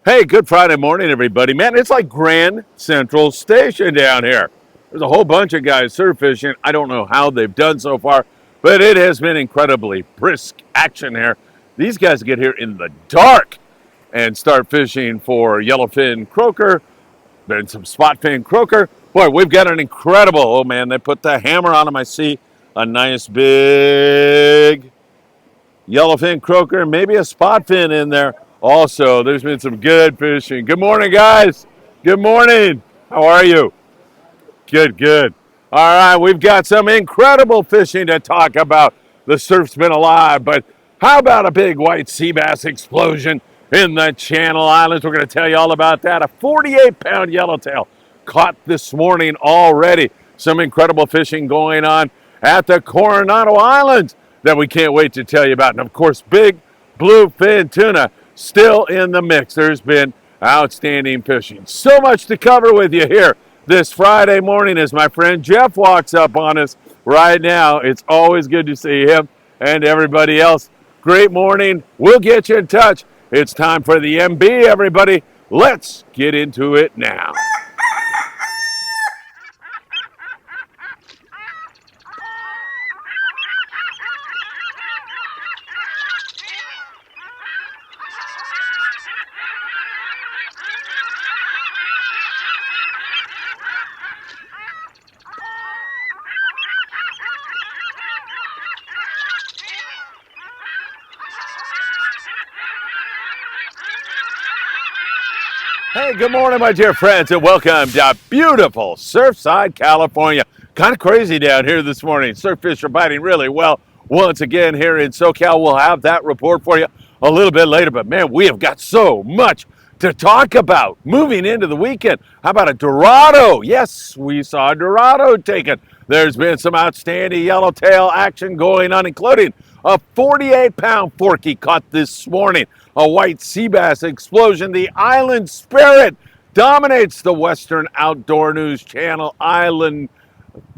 Hey, good Friday morning, everybody. Man, it's like Grand Central Station down here. There's a whole bunch of guys surf fishing. I don't know how they've done so far, but it has been incredibly brisk action here. These guys get here in the dark and start fishing for yellowfin croaker, then some spotfin croaker. Boy, we've got an incredible, oh man, they put the hammer on them. I see a nice big yellowfin croaker, maybe a spotfin in there. Also, there's been some good fishing. Good morning, guys. Good morning. How are you? Good, good. All right, we've got some incredible fishing to talk about. The surf's been alive, but how about a big white sea bass explosion in the Channel Islands? We're going to tell you all about that. A 48-pound yellowtail caught this morning already. Some incredible fishing going on at the Coronado Islands that we can't wait to tell you about. And, of course, big bluefin tuna still in the mix. There's been outstanding fishing. So much to cover with you here this Friday morning as my friend Jeff walks up on us right now. It's always good to see him and everybody else. Great morning. We'll get you in touch. It's time for the MB, everybody. Let's get into it now. Hey, good morning, my dear friends, and welcome to beautiful Surfside, California. Kind of crazy down here this morning. Surf fish are biting really well once again here in SoCal. We'll have that report for you a little bit later, but man, we have got so much to talk about moving into the weekend. How about a Dorado? Yes, we saw a Dorado taken. There's been some outstanding yellowtail action going on, including a 48-pound forky caught this morning. A white sea bass explosion. The Island Spirit dominates the Western Outdoor News Channel Island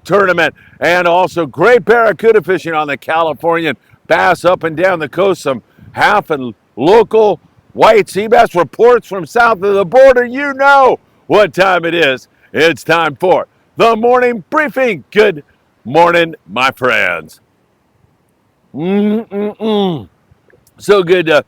Tournament. And also great barracuda fishing on the Californian bass up and down the coast. Some half and local white sea bass reports from south of the border. You know what time it is. It's time for the morning briefing. Good morning, my friends. So good to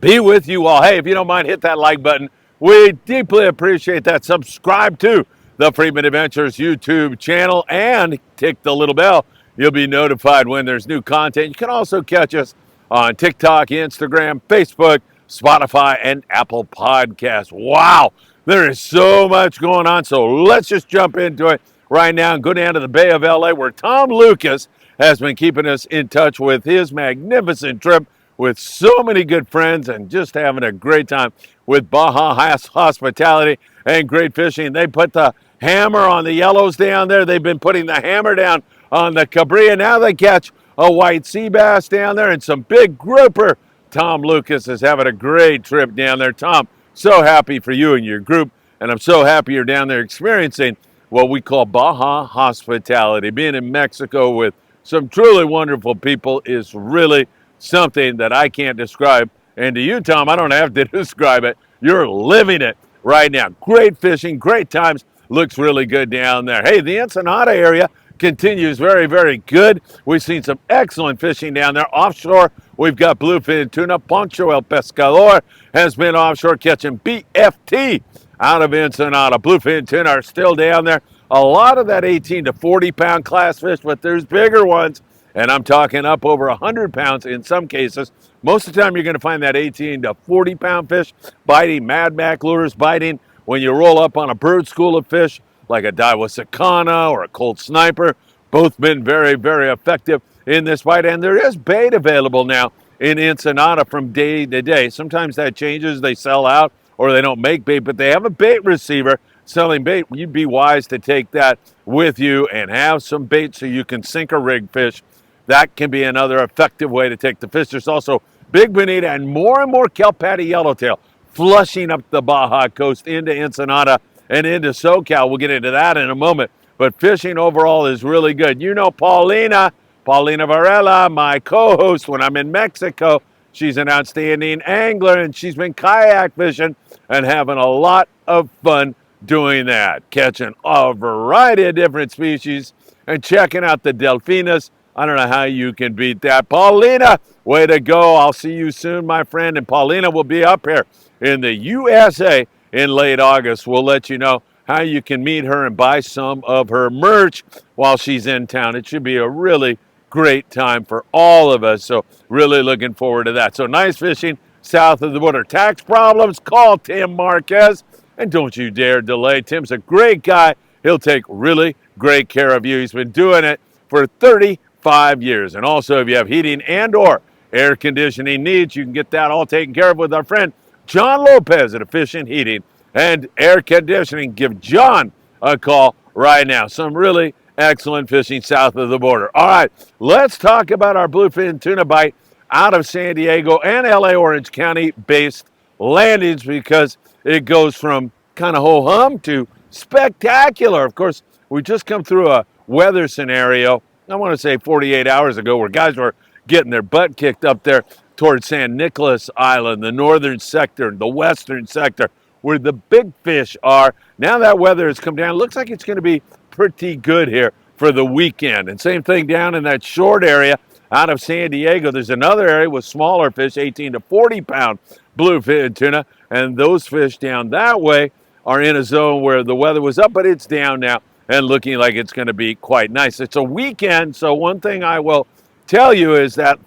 be with you all. Hey, if you don't mind, hit that like button. We deeply appreciate that. Subscribe to the Friedman Adventures YouTube channel and tick the little bell. You'll be notified when there's new content. You can also catch us on TikTok, Instagram, Facebook, Spotify, and Apple Podcasts. Wow, there is so much going on. So let's just jump into it right now and go down to the Bay of LA where Tom Lucas has been keeping us in touch with his magnificent trip with so many good friends and just having a great time with Baja hospitality and great fishing. They put the hammer on the yellows down there. They've been putting the hammer down on the Cabrilla. Now they catch a white sea bass down there and some big grouper. Tom Lucas is having a great trip down there. Tom, so happy for you and your group, and I'm so happy you're down there experiencing what we call Baja hospitality. Being in Mexico with some truly wonderful people is really something that I can't describe. And to you, Tom, I don't have to describe it. You're living it right now. Great fishing, great times. Looks really good down there. Hey, the Ensenada area continues very, very good. We've seen some excellent fishing down there. Offshore, we've got bluefin tuna. Poncho El Pescador has been offshore catching BFT out of Ensenada. Bluefin tuna are still down there. A lot of that 18 to 40 pound class fish, but there's bigger ones. And I'm talking up over 100 pounds in some cases. Most of the time you're going to find that 18 to 40 pound fish biting, Mad Mac lures biting. When you roll up on a bird school of fish like a Dawisacana or a Colt Sniper, both been very, very effective in this bite. And there is bait available now in Ensenada from day to day. Sometimes that changes. They sell out or they don't make bait, but they have a bait receiver selling bait. You'd be wise to take that with you and have some bait so you can sink a rig fish. That can be another effective way to take the fish. There's also big bonita and more kelp patty yellowtail flushing up the Baja coast into Ensenada and into SoCal. We'll get into that in a moment. But fishing overall is really good. You know Paulina Varela, my co-host when I'm in Mexico, She's an outstanding angler, and she's been kayak fishing and having a lot of fun doing that, catching a variety of different species and checking out the delfinas. I don't know how you can beat that. Paulina, way to go. I'll see you soon, my friend. And Paulina will be up here in the USA in late August. We'll let you know how you can meet her and buy some of her merch while she's in town. It should be a really great time for all of us. So really looking forward to that. So nice fishing south of the border. Tax problems? Call Tim Marquez. And don't you dare delay. Tim's a great guy. He'll take really great care of you. He's been doing it for 35 years. And also, if you have heating and or air conditioning needs, you can get that all taken care of with our friend John Lopez at Efficient Heating and Air Conditioning. Give John a call right now. Some really excellent fishing south of the border. All right, let's talk about our bluefin tuna bite out of San Diego and LA Orange County based landings, because it goes from kind of ho-hum to spectacular. Of course, we just come through a weather scenario, I want to say 48 hours ago, where guys were getting their butt kicked up there towards San Nicolas Island, the northern sector, the western sector, where the big fish are. Now that weather has come down. It looks like it's going to be pretty good here for the weekend. And same thing down in that short area out of San Diego. There's another area with smaller fish, 18 to 40 pound bluefin tuna. And those fish down that way are in a zone where the weather was up, but it's down now and looking like it's going to be quite nice. It's a weekend, so one thing I will tell you is that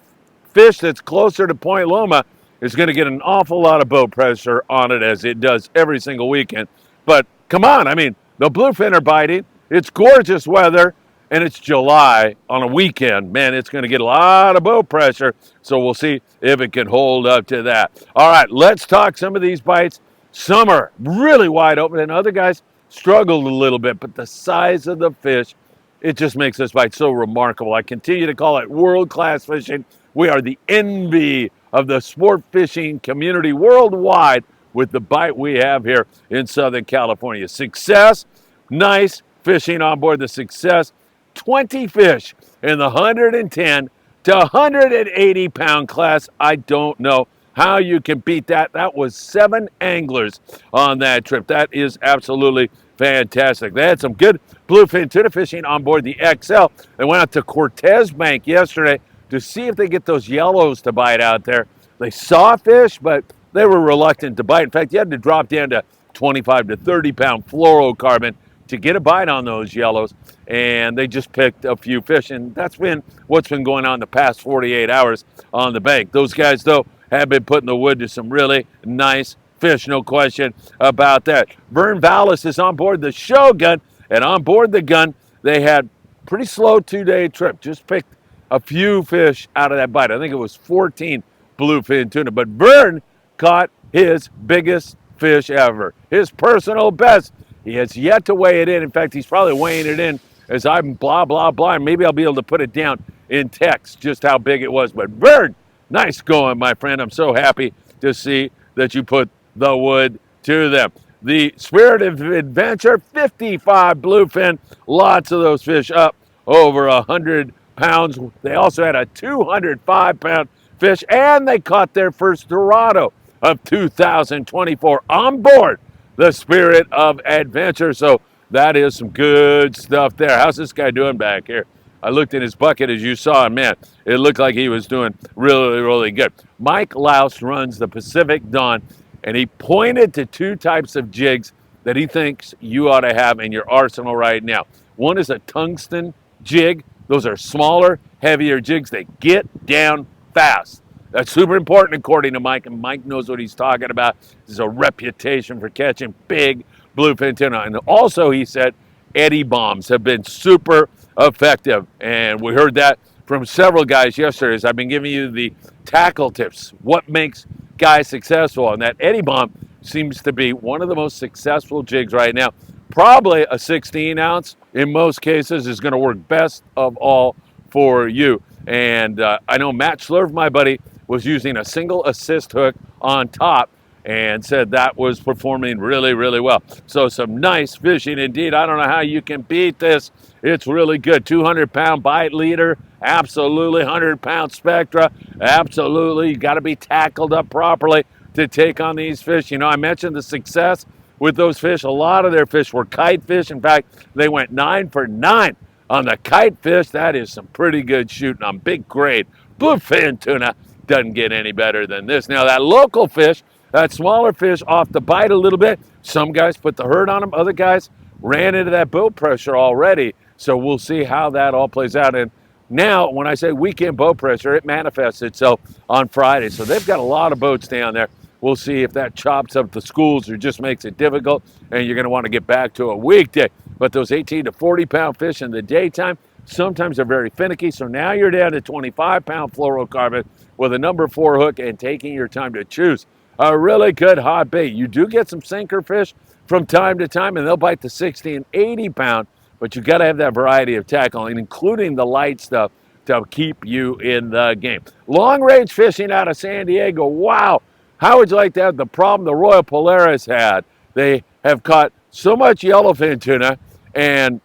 fish that's closer to Point Loma is going to get an awful lot of boat pressure on it, as it does every single weekend. But come on, I mean, the bluefin are biting. It's gorgeous weather, and it's July on a weekend. Man, it's going to get a lot of boat pressure, so we'll see if it can hold up to that. All right, let's talk some of these bites. Some are really wide open, and other guys struggled a little bit, but the size of the fish, it just makes this bite so remarkable. I continue to call it world-class fishing. We are the envy of the sport fishing community worldwide with the bite we have here in Southern California. Success, nice fishing on board the Success. 20 fish in the 110 to 180 pound class. I don't know how you can beat that. That was 7 anglers on that trip. That is absolutely fantastic. They had some good bluefin tuna fishing on board the XL. They went out to Cortez Bank yesterday to see if they get those yellows to bite out there. They saw fish, but they were reluctant to bite. In fact, you had to drop down to 25 to 30 pound fluorocarbon to get a bite on those yellows, and they just picked a few fish, and that's been what's been going on the past 48 hours on the bank. Those guys, though, have been putting the wood to some really nice fish, no question about that. Vern Vallis is on board the Shogun, and on board the Gun, they had pretty slow 2-day trip. Just picked a few fish out of that bite. I think it was 14 bluefin tuna, but Vern caught his biggest fish ever, his personal best. He has yet to weigh it in. In fact, he's probably weighing it in as I'm blah, blah, blah. And maybe I'll be able to put it down in text just how big it was. But Vern, nice going, my friend. I'm so happy to see that you put the wood to them. The Spirit of Adventure, 55 bluefin. Lots of those fish up over 100 pounds. They also had a 205 pound fish, and they caught their first Dorado of 2024 on board the Spirit of Adventure. So that is some good stuff there. How's this guy doing back here? I looked in his bucket, as you saw, and man, it looked like he was doing really, really good. Mike Louse runs the Pacific Dawn, and he pointed to 2 types of jigs that he thinks you ought to have in your arsenal right now. One is a tungsten jig. Those are smaller, heavier jigs. They get down fast. That's super important, according to Mike, and Mike knows what he's talking about. There's a reputation for catching big bluefin tuna. And also, he said, eddy bombs have been super effective. And we heard that from several guys yesterday as I've been giving you the tackle tips. What makes guys successful? And that eddy bomb seems to be one of the most successful jigs right now. Probably a 16 ounce in most cases is going to work best of all for you. And I know Matt Schlurf, my buddy, was using a single assist hook on top, and said that was performing really, really well. So some nice fishing indeed. I don't know how you can beat this. It's really good. 200-pound bite leader, absolutely. 100-pound spectra, absolutely. You got to be tackled up properly to take on these fish. You know, I mentioned the success with those fish. A lot of their fish were kite fish. In fact, they went 9 for 9 on the kite fish. That is some pretty good shooting on big grade bluefin tuna. Doesn't get any better than this. Now, that local fish, that smaller fish off the bite a little bit. Some guys put the hurt on them. Other guys ran into that boat pressure already. So we'll see how that all plays out. And now, when I say weekend boat pressure, it manifests itself on Friday. So they've got a lot of boats down there. We'll see if that chops up the schools or just makes it difficult, and you're going to want to get back to a weekday. But those 18 to 40-pound fish in the daytime, sometimes they're very finicky. So now you're down to 25-pound fluorocarbon with a number 4 hook and taking your time to choose a really good hot bait. You do get some sinker fish from time to time, and they'll bite the 60 and 80-pound, but you got to have that variety of tackling, including the light stuff, to keep you in the game. Long-range fishing out of San Diego, wow. How would you like to have the problem the Royal Polaris had? They have caught so much yellowfin tuna and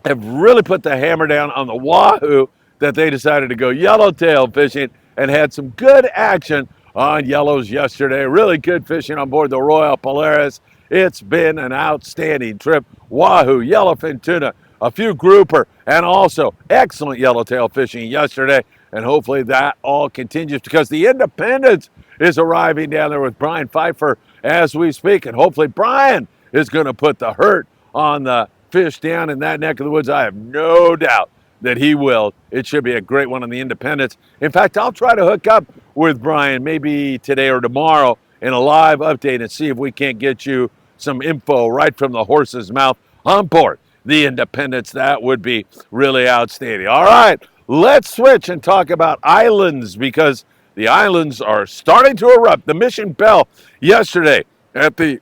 have really put the hammer down on the wahoo that they decided to go yellowtail fishing and had some good action on yellows yesterday. Really good fishing on board the Royal Polaris. It's been an outstanding trip. Wahoo, yellowfin tuna, a few grouper, and also excellent yellowtail fishing yesterday. And hopefully that all continues because the Independence is arriving down there with Brian Pfeiffer as we speak. And hopefully Brian is going to put the hurt on the fish down in that neck of the woods. I have no doubt that he will. It should be a great one on the Independence. In fact, I'll try to hook up with Brian maybe today or tomorrow in a live update and see if we can't get you some info right from the horse's mouth on board the Independence. That would be really outstanding. All right, let's switch and talk about islands because the islands are starting to erupt. The Mission Bell yesterday at the,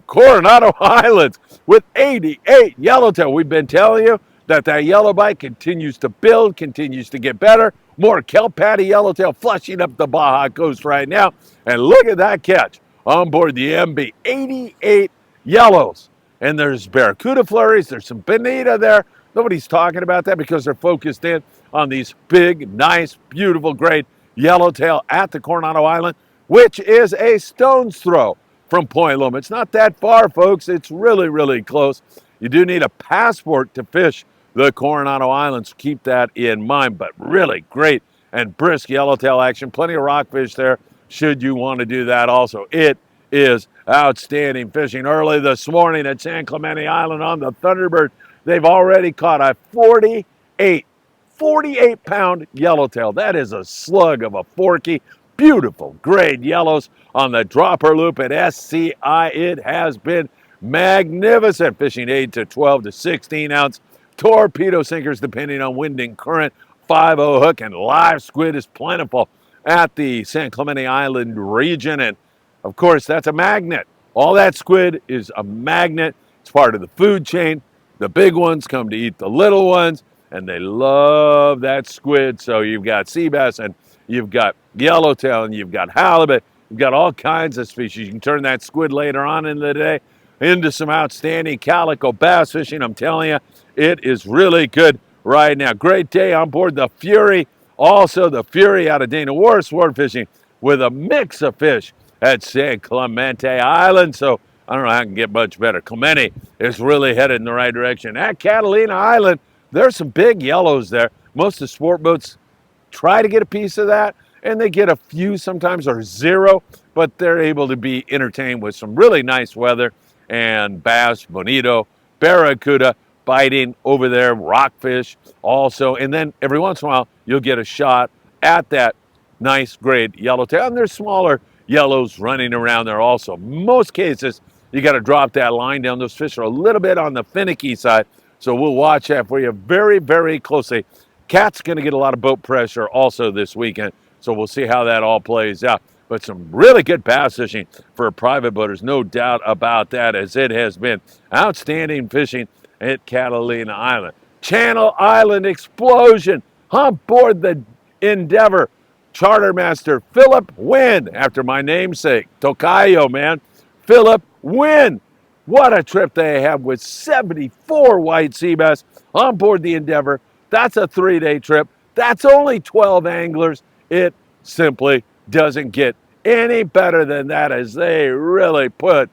Coronado Islands with 88 yellowtail. We've been telling you that yellow bite continues to build, continues to get better. More kelp patty yellowtail flushing up the Baja Coast right now. And look at that catch on board the MB. 88 yellows. And there's barracuda flurries. There's some bonita there. Nobody's talking about that because they're focused in on these big, nice, beautiful, great yellowtail at the Coronado Island, which is a stone's throw from Point Loma. It's not that far, folks. It's really, really close. You do need a passport to fish the Coronado Islands. Keep that in mind, but really great and brisk yellowtail action. Plenty of rockfish there should you want to do that also. It is outstanding fishing. Early this morning at San Clemente Island on the Thunderbird, they've already caught a 48-pound yellowtail. That is a slug of a forky. Beautiful grade yellows on the dropper loop at SCI. It has been magnificent fishing 8 to 12 to 16 ounce torpedo sinkers depending on wind and current. 5-0 hook and live squid is plentiful at the San Clemente Island region. And of course, that's a magnet. All that squid is a magnet. It's part of the food chain. The big ones come to eat the little ones, and they love that squid. So you've got Seabass, and you've got yellowtail, and you've got halibut. You've got all kinds of species. You can turn that squid later on in the day into some outstanding calico bass fishing. I'm telling you, it is really good right now. Great day on board the Fury. Also, the Fury out of Dana War sport fishing with a mix of fish at San Clemente Island. So I don't know how I can get much better. Clemente is really headed in the right direction. At Catalina Island, there's some big yellows there. Most of the sport boats try to get a piece of that, and they get a few sometimes or zero, but they're able to be entertained with some really nice weather and bass, bonito, barracuda biting over there, rockfish also. And then every once in a while, you'll get a shot at that nice grade yellowtail. And there's smaller yellows running around there also. Most cases, you got to drop that line down. Those fish are a little bit on the finicky side, so we'll watch that for you very, very closely. Cat's going to get a lot of boat pressure also this weekend, so we'll see how that all plays out. But some really good bass fishing for private boaters, no doubt about that, as it has been outstanding fishing at Catalina Island. Channel Island explosion on board the Endeavor. Chartermaster Philip Wynn, after my namesake, Tocayo, man. Philip Wynn. What a trip they have with 74 white sea bass on board the Endeavor. That's a 3-day trip. That's only 12 anglers. It simply doesn't get any better than that, as they really put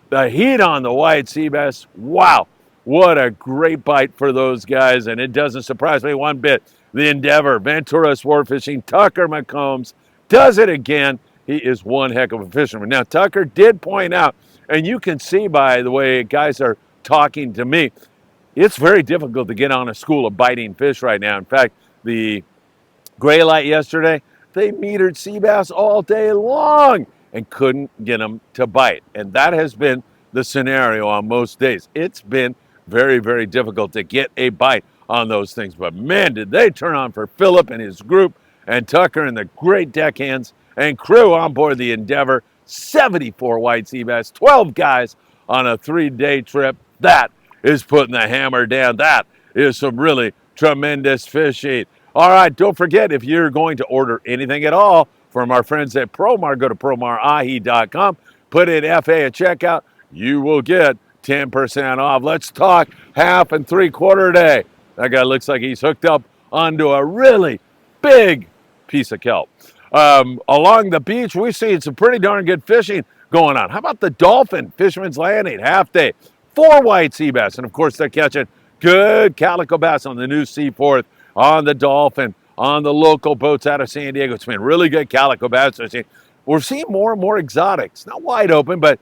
the heat on the white sea bass. Wow, what a great bite for those guys, and it doesn't surprise me one bit. The Endeavor, Ventura Sport Fishing, Tucker McCombs does it again. He is one heck of a fisherman. Now, Tucker did point out, and you can see by the way guys are talking to me, it's very difficult to get on a school of biting fish right now. In fact, the gray light yesterday, they metered sea bass all day long and couldn't get them to bite. And that has been the scenario on most days. It's been very, very difficult to get a bite on those things. But man, did they turn on for Philip and his group, and Tucker and the great deckhands and crew on board the Endeavor. 74 white sea bass, 12 guys on a 3-day trip. That is putting the hammer down. That is some really tremendous fishing. All right, don't forget, if you're going to order anything at all from our friends at Promar, go to promarahi.com, put in FA at checkout, you will get 10% off. Let's talk 1/2 and 3/4 day. That guy looks like he's hooked up onto a really big piece of kelp. Along the beach, we've seen some pretty darn good fishing going on. How about the Dolphin Fisherman's Landing 1/2 day? 4 white sea bass, and of course they're catching good calico bass on the new Seaforth, on the Dolphin, on the local boats out of San Diego. It's been really good calico bass fishing. We're seeing more and more exotics, not wide open, but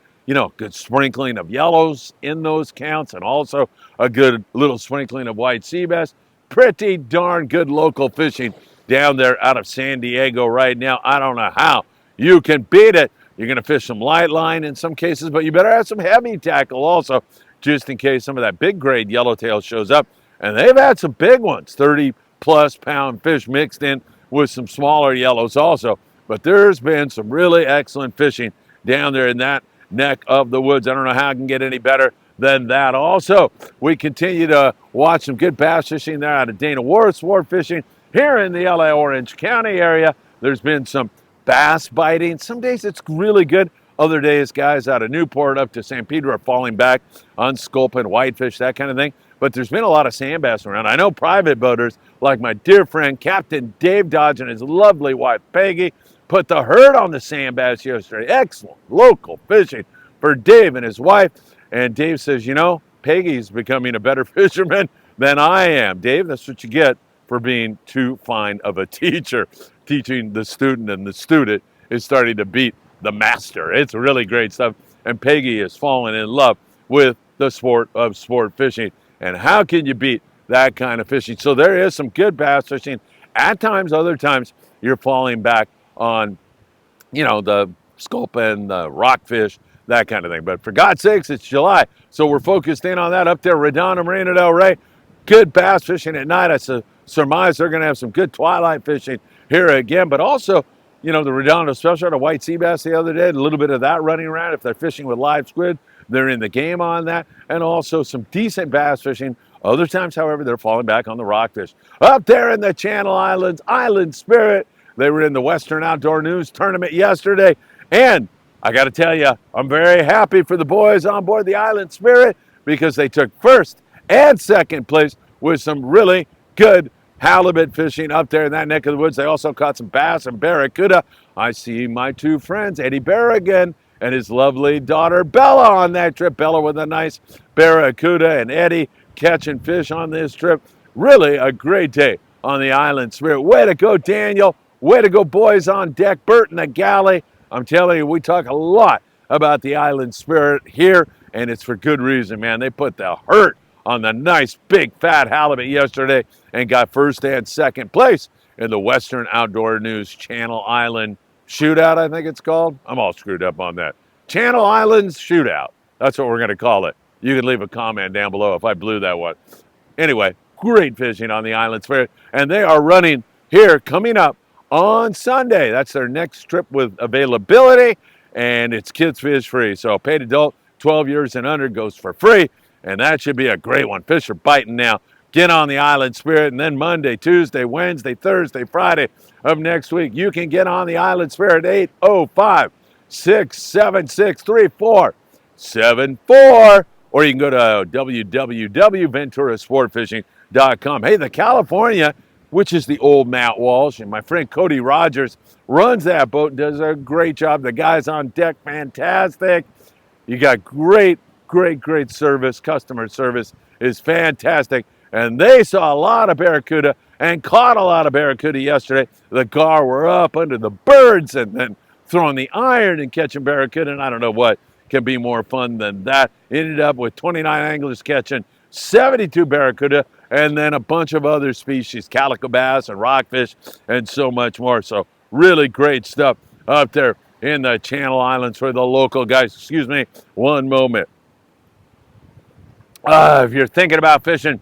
good sprinkling of yellows in those counts, and also a good little sprinkling of white sea bass. Pretty darn good local fishing down there out of San Diego right now. I don't know how you can beat it. You're going to fish some light line in some cases, but you better have some heavy tackle also, just in case some of that big grade yellowtail shows up. And they've had some big ones, 30-plus pound fish mixed in with some smaller yellows also. But there's been some really excellent fishing down there in that neck of the woods. I don't know how it can get any better than that. Also, we continue to watch some good bass fishing there out of Dana Ward Sport Fishing here in the LA Orange County area. There's been some bass biting. Some days it's really good. Other days, guys out of Newport up to San Pedro are falling back on sculpin, whitefish, that kind of thing. But there's been a lot of sand bass around. I know private boaters like my dear friend Captain Dave Dodge and his lovely wife Peggy put the herd on the sand bass yesterday. Excellent local fishing for Dave and his wife. And Dave says, Peggy's becoming a better fisherman than I am. Dave, that's what you get for being too fine of a teacher. Teaching the student, and the student is starting to beat the master. It's really great stuff. And Peggy has fallen in love with the sport of sport fishing. And how can you beat that kind of fishing? So there is some good bass fishing. At times, other times, you're falling back on, the sculpin, the rockfish, that kind of thing. But for God's sakes, it's July. So we're focused in on that up there, Redondo, Marina del Rey. Good bass fishing at night. I surmise they're going to have some good twilight fishing here again. But also, the Redondo Special had a white sea bass the other day, a little bit of that running around. If they're fishing with live squid, they're in the game on that. And also some decent bass fishing. Other times, however, they're falling back on the rockfish. Up there in the Channel Islands, Island Spirit, they were in the Western Outdoor News Tournament yesterday. And I got to tell you, I'm very happy for the boys on board the Island Spirit because they took first and second place with some really good halibut fishing up there in that neck of the woods. They also caught some bass and barracuda. I see my two friends, Eddie Berrigan and his lovely daughter Bella on that trip. Bella with a nice barracuda and Eddie catching fish on this trip. Really a great day on the Island Spirit. Way to go, Daniel. Way to go, boys on deck. Bert in the galley. I'm telling you, we talk a lot about the Island Spirit here, and it's for good reason, man. They put the hurt on the nice big fat halibut yesterday and got first and second place in the Western Outdoor News Channel Island Shootout, I think it's called. I'm all screwed up on that. Channel Islands Shootout. That's what we're going to call it. You can leave a comment down below if I blew that one. Anyway, great fishing on the Island Spirit, and they are running here coming up on Sunday. That's their next trip with availability, and it's kids fish free. So a paid adult, 12 years and under, goes for free. And that should be a great one. Fish are biting now. get on the Island Spirit, and then Monday, Tuesday, Wednesday, Thursday, Friday of next week, you can get on the Island Spirit 805-676-3474, or you can go to www.venturasportfishing.com. Hey, the California, which is the old Matt Walsh, and my friend Cody Rogers runs that boat and does a great job. The guys on deck, fantastic. You got great service. Customer service is fantastic. And they saw a lot of barracuda and caught a lot of barracuda yesterday. The gar were up under the birds and then throwing the iron and catching barracuda. And I don't know what can be more fun than that. Ended up with 29 anglers catching 72 barracuda and then a bunch of other species, calico bass and rockfish and so much more. So really great stuff up there in the Channel Islands for the local guys. Excuse me, one moment. If you're thinking about fishing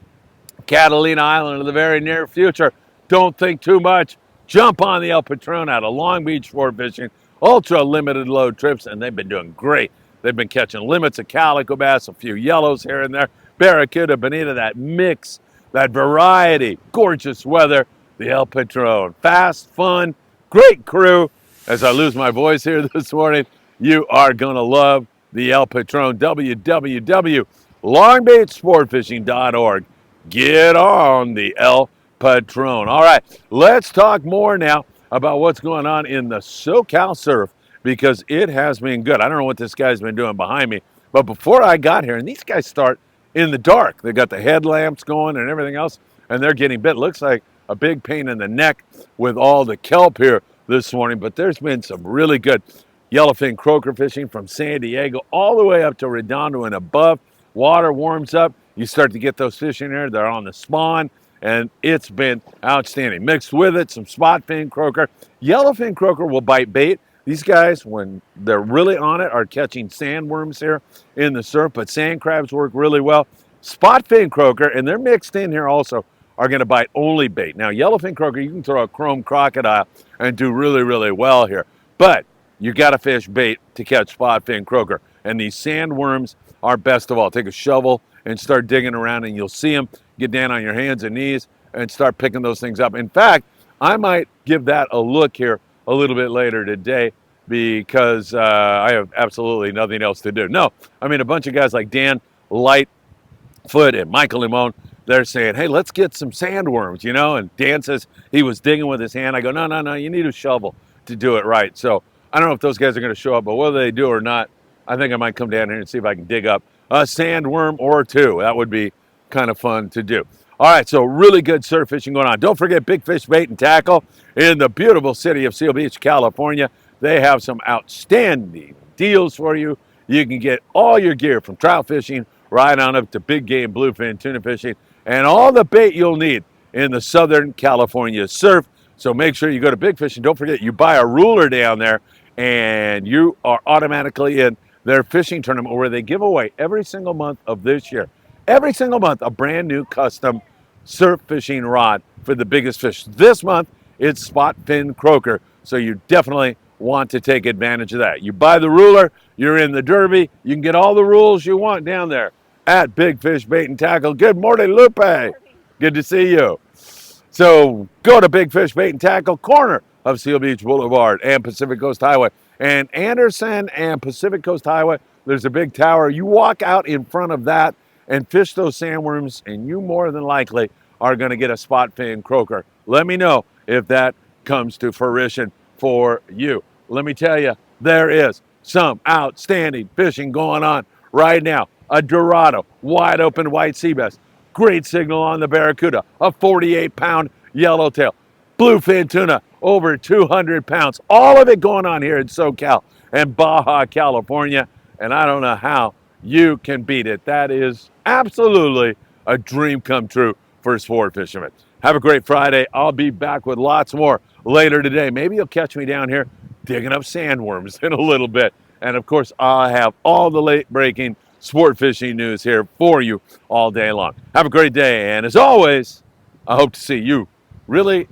Catalina Island in the very near future, don't think too much. Jump on the El Patron out of Long Beach Sport Fishing, ultra limited load trips, and they've been doing great. They've been catching limits of calico bass, a few yellows here and there, barracuda, bonita, that mix, that variety, gorgeous weather, the El Patron. Fast, fun, great crew. As I lose my voice here this morning, you are going to love the El Patron. www.longbeachsportfishing.org. Get on the El Patron. All right, let's talk more now about what's going on in the SoCal surf, because it has been good. I don't know what this guy's been doing behind me, but before I got here, and these guys start in the dark. They got the headlamps going and everything else, and they're getting bit. Looks like a big pain in the neck with all the kelp here this morning, but there's been some really good yellowfin croaker fishing from San Diego all the way up to Redondo and above. Water warms up, you start to get those fish in there. They're on the spawn, and it's been outstanding. Mixed with it, some spot fin croaker. Yellowfin croaker will bite bait. These guys, when they're really on it, are catching sandworms here in the surf, but sand crabs work really well. Spot fin croaker, and they're mixed in here also, are going to bite only bait. Now, yellowfin croaker, you can throw a chrome crocodile and do really well here, but you got to fish bait to catch spot fin croaker, and these sandworms are best of all. Take a shovel and start digging around, and you'll see them. Get down on your hands and knees and start picking those things up. In fact, I might give that a look here a little bit later today, because I have absolutely nothing else to do. No, I mean, a bunch of guys like Dan Lightfoot and Michael Limon, they're saying, hey, let's get some sandworms, you know? And Dan says he was digging with his hand. I go, no, you need a shovel to do it right. So I don't know if those guys are going to show up, but whether they do or not, I think I might come down here and see if I can dig up a sandworm or two. That would be kind of fun to do. All right, so really good surf fishing going on. Don't forget Big Fish Bait and Tackle in the beautiful city of Seal Beach, California. They have some outstanding deals for you. You can get all your gear from trout fishing right on up to big game bluefin tuna fishing and all the bait you'll need in the Southern California surf. So make sure you go to Big Fish, and don't forget, you buy a ruler down there and you are automatically in their fishing tournament where they give away every single month of this year, every single month, a brand new custom surf fishing rod for the biggest fish. This month, it's spot fin croaker, so you definitely want to take advantage of that. You buy the ruler, you're in the derby, you can get all the rules you want down there at Big Fish Bait and Tackle. Good morning, Lupe. Good to see you. So go to Big Fish Bait and Tackle, corner of Seal Beach Boulevard and Pacific Coast Highway. And Anderson and Pacific Coast Highway, there's a big tower. You walk out in front of that and fish those sandworms, and you more than likely are going to get a spot fin croaker. Let me know if that comes to fruition for you. Let me tell you, there is some outstanding fishing going on right now. A Dorado, wide open white Seabass, great signal on the barracuda, a 48-pound yellowtail, bluefin tuna, over 200 pounds. All of it going on here in SoCal and Baja, California, and I don't know how you can beat it. That is absolutely a dream come true for sport fishermen. Have a great Friday. I'll be back with lots more later today. Maybe you'll catch me down here digging up sandworms in a little bit. And of course, I'll have all the late breaking sport fishing news here for you all day long. Have a great day. And as always, I hope to see you really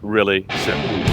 soon.